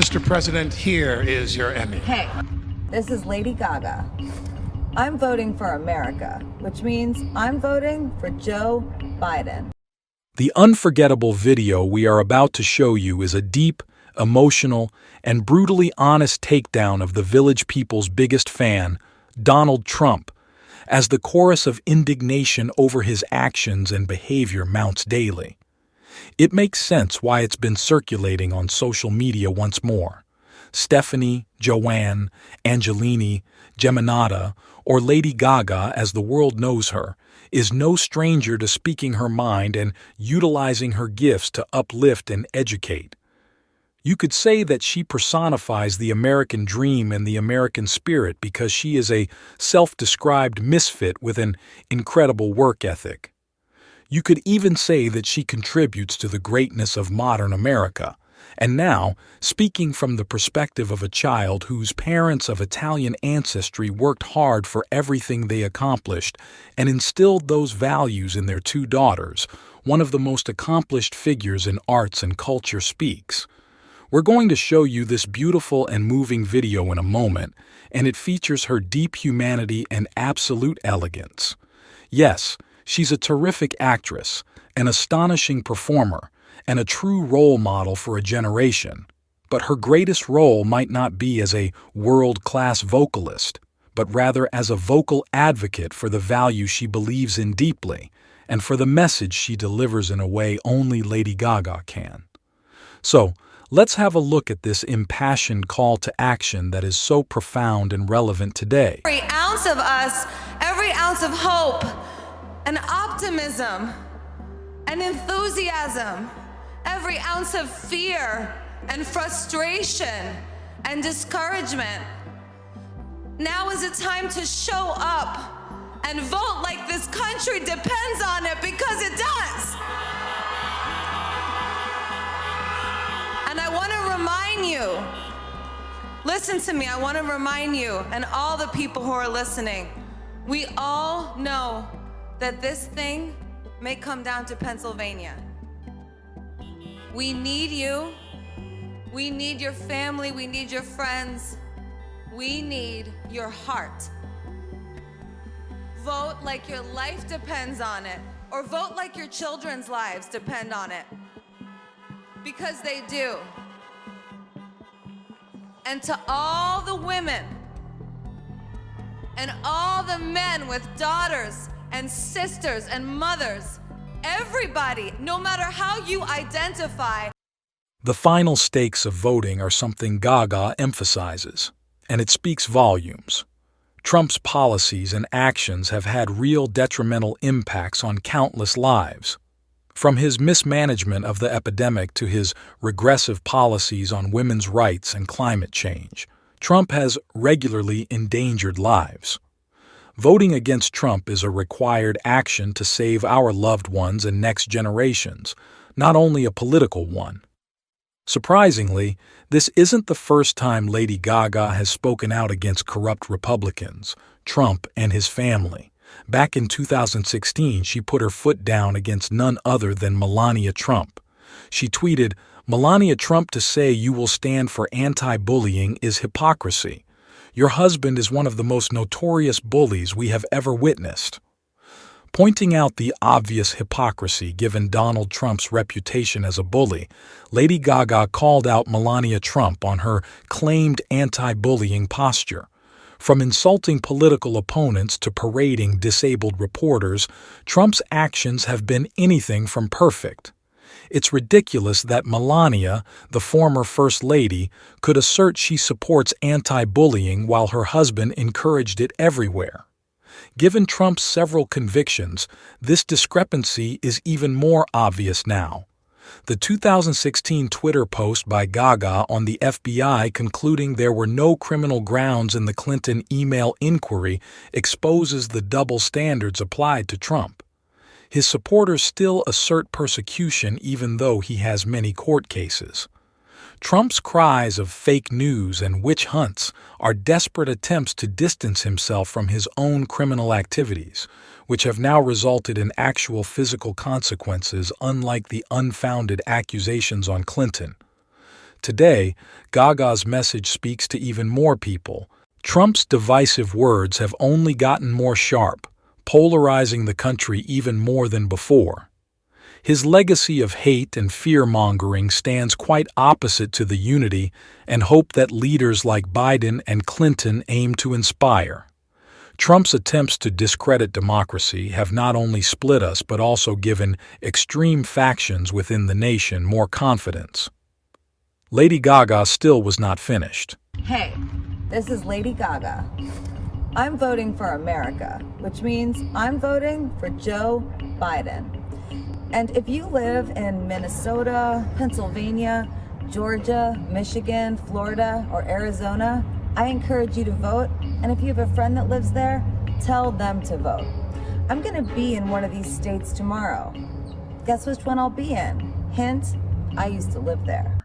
Mr. President, here is your Emmy. Hey, this is Lady Gaga. I'm voting for America, which means I'm voting for Joe Biden. The unforgettable video we are about to show you is a deep, emotional, and brutally honest takedown of the Village People's biggest fan, Donald Trump, as the chorus of indignation over his actions and behavior mounts daily. It makes sense why it's been circulating on social media once more. Stephanie, Joanne, Angelini, Geminata, or Lady Gaga, as the world knows her, is no stranger to speaking her mind and utilizing her gifts to uplift and educate. You could say that she personifies the American dream and the American spirit because she is a self-described misfit with an incredible work ethic. You could even say that she contributes to the greatness of modern America. And now, speaking from the perspective of a child whose parents of Italian ancestry worked hard for everything they accomplished and instilled those values in their two daughters, one of the most accomplished figures in arts and culture speaks. We're going to show you this beautiful and moving video in a moment, and it features her deep humanity and absolute elegance. Yes, she's a terrific actress, an astonishing performer, and a true role model for a generation. But her greatest role might not be as a world-class vocalist, but rather as a vocal advocate for the values she believes in deeply, and for the message she delivers in a way only Lady Gaga can. So, let's have a look at this impassioned call to action that is so profound and relevant today. Every ounce of us, every ounce of hope, and optimism, and enthusiasm, every ounce of fear and frustration and discouragement. Now is the time to show up and vote like this country depends on it, because it does. And I want to remind you, listen to me, I want to remind you and all the people who are listening, we all know that this thing may come down to Pennsylvania. We need you. We need your family. We need your friends. We need your heart. Vote like your life depends on it, or vote like your children's lives depend on it, because they do. And to all the women and all the men with daughters and sisters and mothers, everybody, no matter how you identify. The final stakes of voting are something Gaga emphasizes, and it speaks volumes. Trump's policies and actions have had real detrimental impacts on countless lives. From his mismanagement of the epidemic to his regressive policies on women's rights and climate change, Trump has regularly endangered lives. Voting against Trump is a required action to save our loved ones and next generations, not only a political one. Surprisingly, this isn't the first time Lady Gaga has spoken out against corrupt Republicans, Trump and his family. Back in 2016, she put her foot down against none other than Melania Trump. She tweeted, "Melania Trump to say you will stand for anti-bullying is hypocrisy. Your husband is one of the most notorious bullies we have ever witnessed." Pointing out the obvious hypocrisy given Donald Trump's reputation as a bully, Lady Gaga called out Melania Trump on her claimed anti-bullying posture. From insulting political opponents to parading disabled reporters, Trump's actions have been anything from perfect. It's ridiculous that Melania, the former First Lady, could assert she supports anti-bullying while her husband encouraged it everywhere. Given Trump's several convictions, this discrepancy is even more obvious now. The 2016 Twitter post by Gaga on the FBI concluding there were no criminal grounds in the Clinton email inquiry exposes the double standards applied to Trump. His supporters still assert persecution even though he has many court cases. Trump's cries of fake news and witch hunts are desperate attempts to distance himself from his own criminal activities, which have now resulted in actual physical consequences unlike the unfounded accusations on Clinton. Today, Gaga's message speaks to even more people. Trump's divisive words have only gotten more sharp, polarizing the country even more than before. His legacy of hate and fear-mongering stands quite opposite to the unity and hope that leaders like Biden and Clinton aim to inspire. Trump's attempts to discredit democracy have not only split us but also given extreme factions within the nation more confidence. Lady Gaga still was not finished. Hey, this is Lady Gaga. I'm voting for America, which means I'm voting for Joe Biden. And if you live in Minnesota, Pennsylvania, Georgia, Michigan, Florida, or Arizona, I encourage you to vote. And if you have a friend that lives there, tell them to vote. I'm going to be in one of these states tomorrow. Guess which one I'll be in? Hint, I used to live there.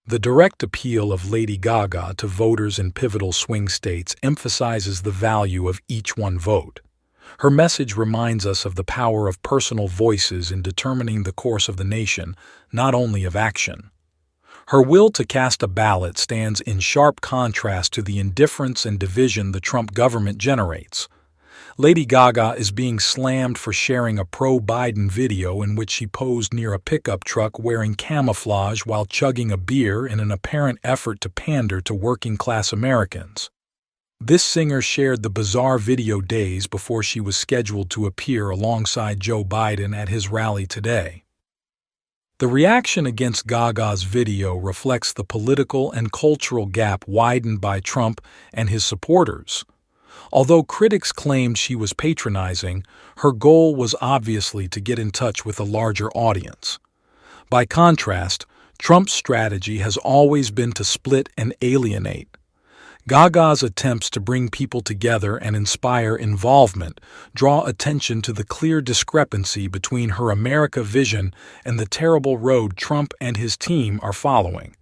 The direct appeal of Lady Gaga to voters in pivotal swing states emphasizes the value of each one vote. Her message reminds us of the power of personal voices in determining the course of the nation, not only of action. Her will to cast a ballot stands in sharp contrast to the indifference and division the Trump government generates. Lady Gaga is being slammed for sharing a pro-Biden video in which she posed near a pickup truck wearing camouflage while chugging a beer in an apparent effort to pander to working-class Americans. This singer shared the bizarre video days before she was scheduled to appear alongside Joe Biden at his rally today. The reaction against Gaga's video reflects the political and cultural gap widened by Trump and his supporters. Although critics claimed she was patronizing, her goal was obviously to get in touch with a larger audience. By contrast, Trump's strategy has always been to split and alienate. Gaga's attempts to bring people together and inspire involvement draw attention to the clear discrepancy between her America vision and the terrible road Trump and his team are following.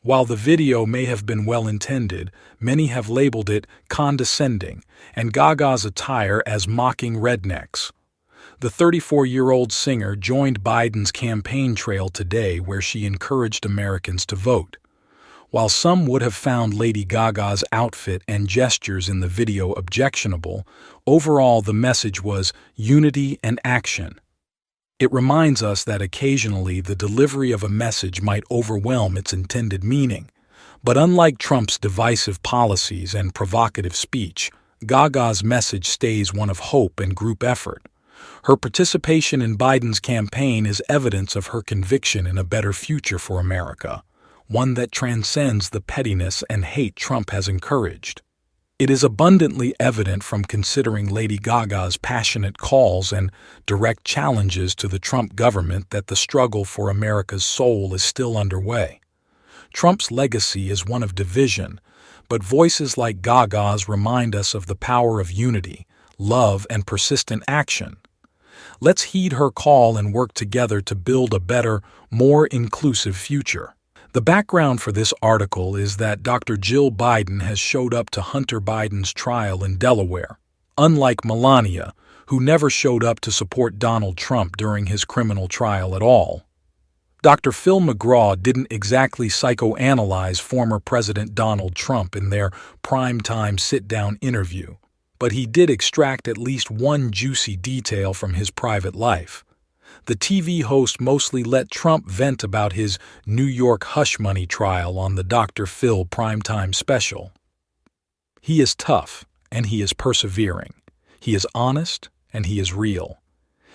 While the video may have been well-intended, many have labeled it condescending and Gaga's attire as mocking rednecks. The 34-year-old singer joined Biden's campaign trail today where she encouraged Americans to vote. While some would have found Lady Gaga's outfit and gestures in the video objectionable, overall the message was unity and action. It reminds us that occasionally the delivery of a message might overwhelm its intended meaning. But unlike Trump's divisive policies and provocative speech, Gaga's message stays one of hope and group effort. Her participation in Biden's campaign is evidence of her conviction in a better future for America, one that transcends the pettiness and hate Trump has encouraged. It is abundantly evident from considering Lady Gaga's passionate calls and direct challenges to the Trump government that the struggle for America's soul is still underway. Trump's legacy is one of division, but voices like Gaga's remind us of the power of unity, love, and persistent action. Let's heed her call and work together to build a better, more inclusive future. The background for this article is that Dr. Jill Biden has showed up to Hunter Biden's trial in Delaware, unlike Melania, who never showed up to support Donald Trump during his criminal trial at all. Dr. Phil McGraw didn't exactly psychoanalyze former President Donald Trump in their primetime sit-down interview, but he did extract at least one juicy detail from his private life. The TV host mostly let Trump vent about his New York hush money trial on the Dr. Phil primetime special. He is tough, and he is persevering. He is honest, and he is real.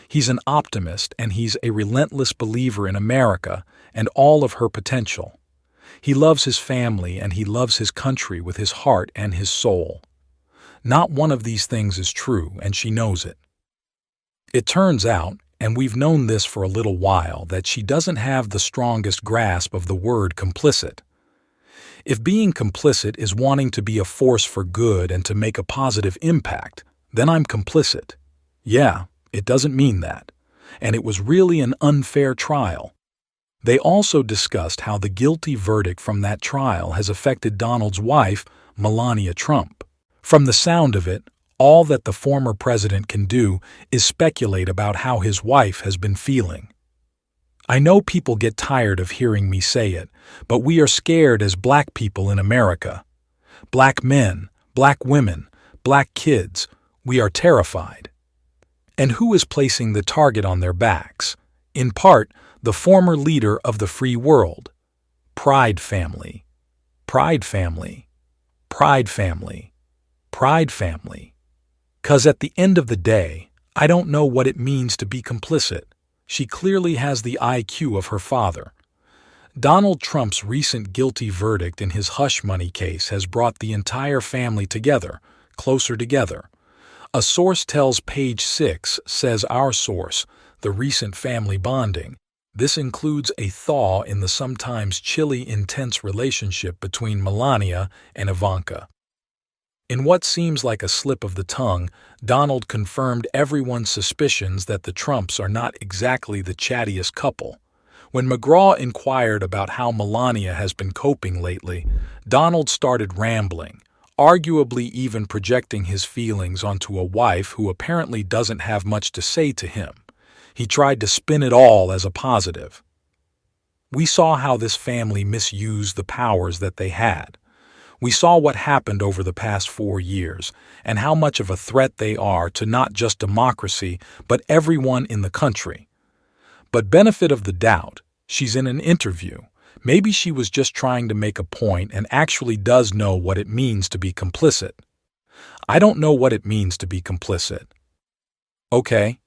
He's an optimist, and he's a relentless believer in America and all of her potential. He loves his family, and he loves his country with his heart and his soul. Not one of these things is true, and she knows it. It turns out, and we've known this for a little while, that she doesn't have the strongest grasp of the word complicit. If being complicit is wanting to be a force for good and to make a positive impact, then I'm complicit. Yeah, it doesn't mean that. And it was really an unfair trial. They also discussed how the guilty verdict from that trial has affected Donald's wife, Melania Trump. From the sound of it, all that the former president can do is speculate about how his wife has been feeling. I know people get tired of hearing me say it, but we are scared as black people in America. Black men, black women, black kids, we are terrified. And who is placing the target on their backs? In part, the former leader of the free world. Pride family. Pride family. Pride family. Pride family. 'Cause at the end of the day, I don't know what it means to be complicit. She clearly has the IQ of her father. Donald Trump's recent guilty verdict in his hush money case has brought the entire family together, closer together. A source tells Page 6, says our source, the recent family bonding. This includes a thaw in the sometimes chilly, intense relationship between Melania and Ivanka. In what seems like a slip of the tongue, Donald confirmed everyone's suspicions that the Trumps are not exactly the chattiest couple. When McGraw inquired about how Melania has been coping lately, Donald started rambling, arguably even projecting his feelings onto a wife who apparently doesn't have much to say to him. He tried to spin it all as a positive. We saw how this family misused the powers that they had. We saw what happened over the past 4 years and how much of a threat they are to not just democracy, but everyone in the country. But benefit of the doubt, she's in an interview. Maybe she was just trying to make a point and actually does know what it means to be complicit. I don't know what it means to be complicit. Okay.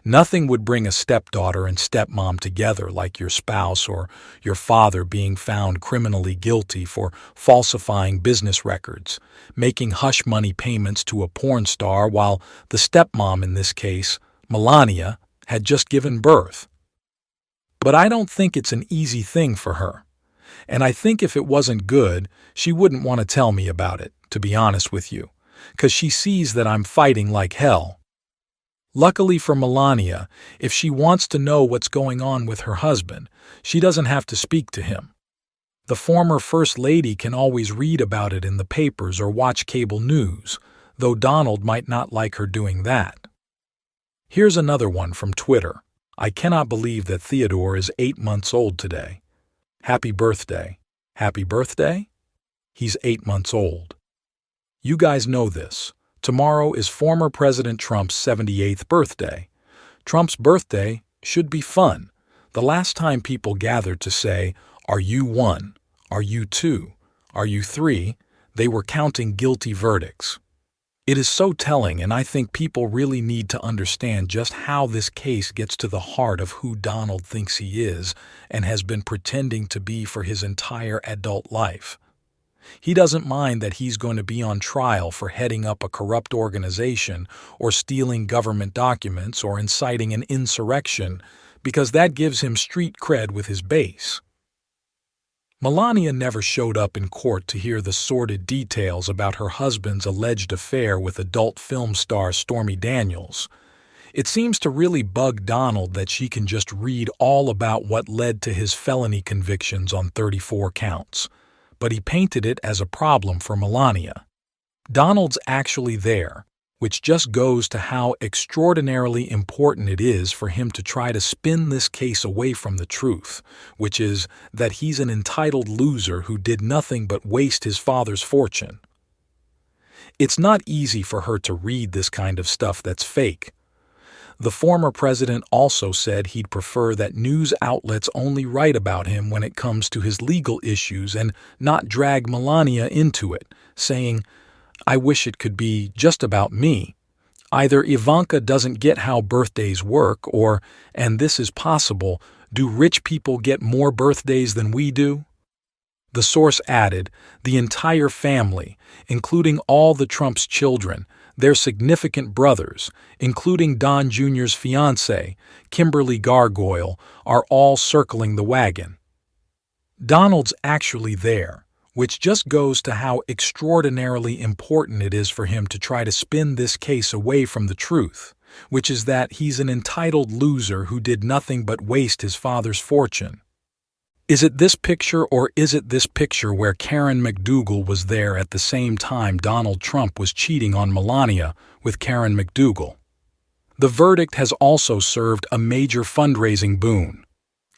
Nothing would bring a stepdaughter and stepmom together like your spouse or your father being found criminally guilty for falsifying business records, making hush money payments to a porn star while the stepmom in this case, Melania, had just given birth. But I don't think it's an easy thing for her. And I think if it wasn't good, she wouldn't want to tell me about it, to be honest with you, 'cause she sees that I'm fighting like hell. Luckily for Melania, if she wants to know what's going on with her husband, she doesn't have to speak to him. The former First Lady can always read about it in the papers or watch cable news, though Donald might not like her doing that. Here's another one from Twitter. I cannot believe that Theodore is 8 months old today. Happy birthday. Happy birthday? He's 8 months old. You guys know this. Tomorrow is former President Trump's 78th birthday. Trump's birthday should be fun. The last time people gathered to say, "Are you 1? Are you 2? Are you 3?" they were counting guilty verdicts. It is so telling, and I think people really need to understand just how this case gets to the heart of who Donald thinks he is and has been pretending to be for his entire adult life. He doesn't mind that he's going to be on trial for heading up a corrupt organization or stealing government documents or inciting an insurrection, because that gives him street cred with his base. Melania never showed up in court to hear the sordid details about her husband's alleged affair with adult film star Stormy Daniels. It seems to really bug Donald that she can just read all about what led to his felony convictions on 34 counts. But he painted it as a problem for Melania. Donald's actually there, which just goes to how extraordinarily important it is for him to try to spin this case away from the truth, which is that he's an entitled loser who did nothing but waste his father's fortune. It's not easy for her to read this kind of stuff that's fake. The former president also said he'd prefer that news outlets only write about him when it comes to his legal issues and not drag Melania into it, saying, "I wish it could be just about me. Either Ivanka doesn't get how birthdays work or, and this is possible, do rich people get more birthdays than we do?" The source added, the entire family, including all the Trump's children, their significant brothers, including Don Jr.'s fiancée, Kimberly Gargoyle, are all circling the wagon. Donald's actually there, which just goes to how extraordinarily important it is for him to try to spin this case away from the truth, which is that he's an entitled loser who did nothing but waste his father's fortune. Is it this picture or is it this picture where Karen McDougal was there at the same time Donald Trump was cheating on Melania with Karen McDougal? The verdict has also served a major fundraising boon.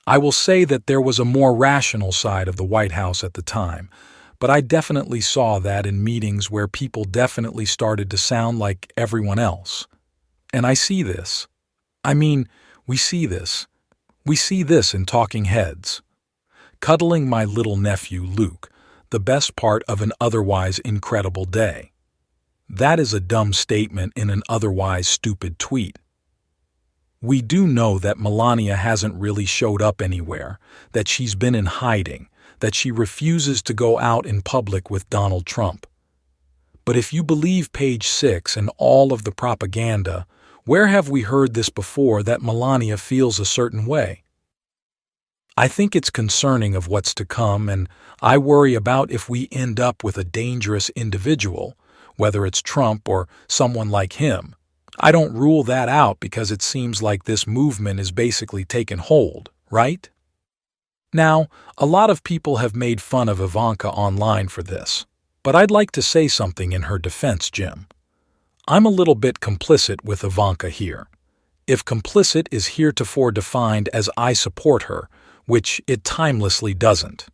I will say that there was a more rational side of the White House at the time, but I definitely saw that in meetings where people definitely started to sound like everyone else. And I see this. I mean, we see this. We see this in talking heads. Cuddling my little nephew Luke, the best part of an otherwise incredible day. That is a dumb statement in an otherwise stupid tweet. We do know that Melania hasn't really showed up anywhere, that she's been in hiding, that she refuses to go out in public with Donald Trump. But if you believe Page 6 and all of the propaganda, where have we heard this before that Melania feels a certain way? I think it's concerning of what's to come, and I worry about if we end up with a dangerous individual, whether it's Trump or someone like him. I don't rule that out because it seems like this movement is basically taken hold, right? Now, a lot of people have made fun of Ivanka online for this, but I'd like to say something in her defense, Jim. I'm a little bit complicit with Ivanka here. If complicit is heretofore defined as I support her, which it timelessly doesn't.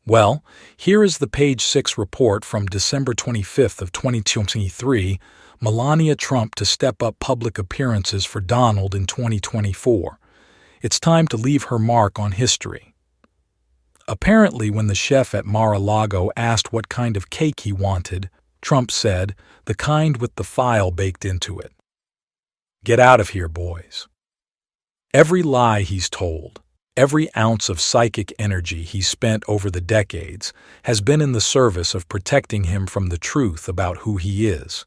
Well, here is the Page 6 report from December 25th of 2023, Melania Trump to step up public appearances for Donald in 2024. It's time to leave her mark on history. Apparently, when the chef at Mar-a-Lago asked what kind of cake he wanted, Trump said, the kind with the file baked into it. Get out of here, boys. Every lie he's told, every ounce of psychic energy he's spent over the decades has been in the service of protecting him from the truth about who he is.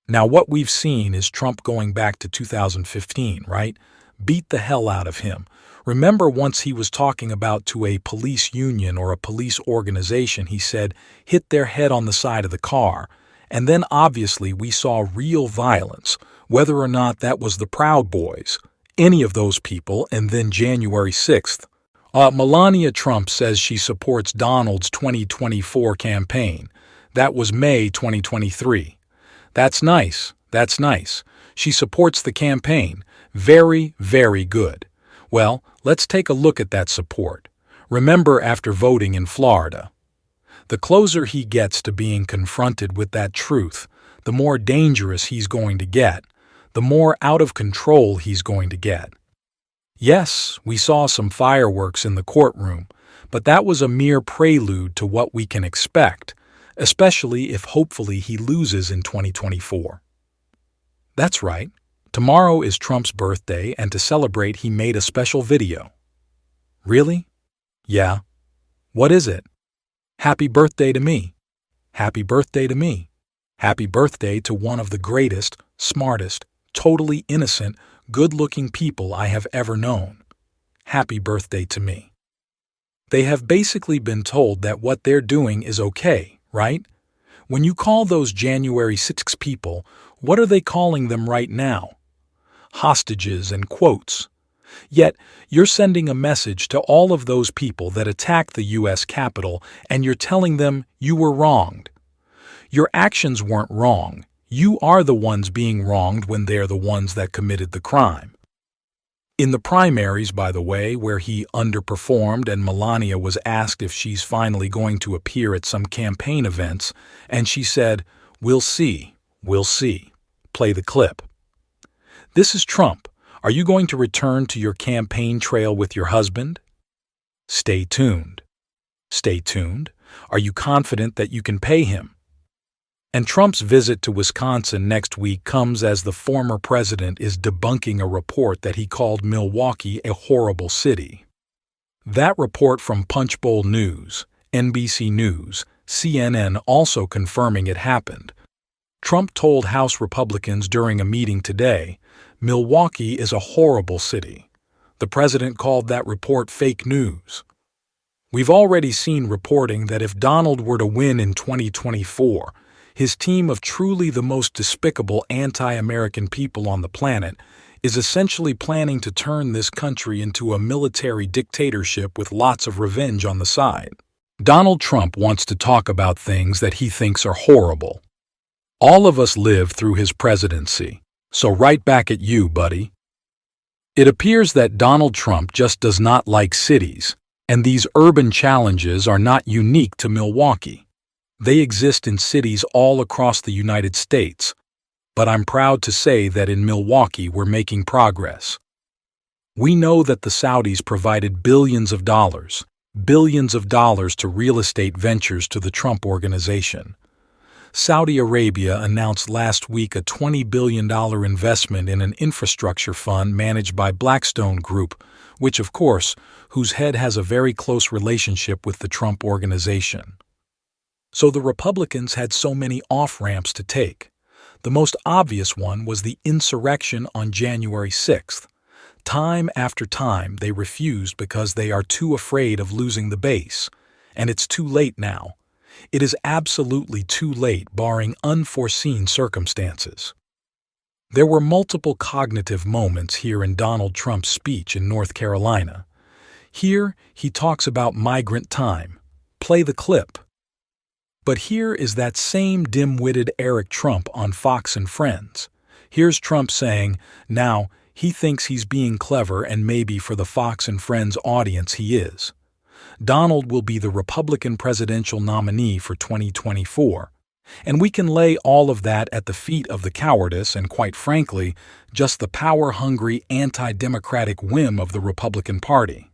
Now, what we've seen is Trump going back to 2015, right? Beat the hell out of him. Remember once he was talking about to a police union or a police organization, he said, hit their head on the side of the car. And then obviously we saw real violence, whether or not that was the Proud Boys, any of those people, and then January 6th. Melania Trump says she supports Donald's 2024 campaign. That was May 2023. That's nice. That's nice. She supports the campaign. Very, very good. Well, let's take a look at that support. Remember after voting in Florida. The closer he gets to being confronted with that truth, the more dangerous he's going to get, the more out of control he's going to get. Yes, we saw some fireworks in the courtroom, but that was a mere prelude to what we can expect, especially if hopefully he loses in 2024. That's right. Tomorrow is Trump's birthday, and to celebrate he made a special video. Really? Yeah. What is it? Happy birthday to me. Happy birthday to me. Happy birthday to one of the greatest, smartest, totally innocent, good-looking people I have ever known. Happy birthday to me. They have basically been told that what they're doing is okay, right? When you call those January 6 people, what are they calling them right now? Hostages and quotes. Yet, you're sending a message to all of those people that attacked the U.S. Capitol, and you're telling them you were wronged. Your actions weren't wrong. You are the ones being wronged when they're the ones that committed the crime. In the primaries, by the way, where he underperformed and Melania was asked if she's finally going to appear at some campaign events, and she said, "We'll see, we'll see." Play the clip. This is Trump. Are you going to return to your campaign trail with your husband? Stay tuned. Stay tuned. Are you confident that you can pay him? And Trump's visit to Wisconsin next week comes as the former president is debunking a report that he called Milwaukee a horrible city. That report from Punchbowl News, NBC News, CNN also confirming it happened. Trump told House Republicans during a meeting today, Milwaukee is a horrible city. The president called that report fake news. We've already seen reporting that if Donald were to win in 2024, his team of truly the most despicable anti-American people on the planet is essentially planning to turn this country into a military dictatorship with lots of revenge on the side. Donald Trump wants to talk about things that he thinks are horrible. All of us lived through his presidency, so right back at you, buddy. It appears that Donald Trump just does not like cities, and these urban challenges are not unique to Milwaukee. They exist in cities all across the United States, but I'm proud to say that in Milwaukee we're making progress. We know that the Saudis provided billions of dollars to real estate ventures to the Trump Organization. Saudi Arabia announced last week a $20 billion investment in an infrastructure fund managed by Blackstone Group, which, of course, whose head has a very close relationship with the Trump Organization. So the Republicans had so many off-ramps to take. The most obvious one was the insurrection on January 6th. Time after time, they refused because they are too afraid of losing the base. And it's too late now. It is absolutely too late, barring unforeseen circumstances. There were multiple cognitive moments here in Donald Trump's speech in North Carolina. Here, he talks about migrant time. Play the clip. But here is that same dim-witted Eric Trump on Fox and Friends. Here's Trump saying, now, he thinks he's being clever, and maybe for the Fox and Friends audience he is. Donald will be the Republican presidential nominee for 2024, and we can lay all of that at the feet of the cowardice and, quite frankly, just the power-hungry, anti-democratic whim of the Republican Party.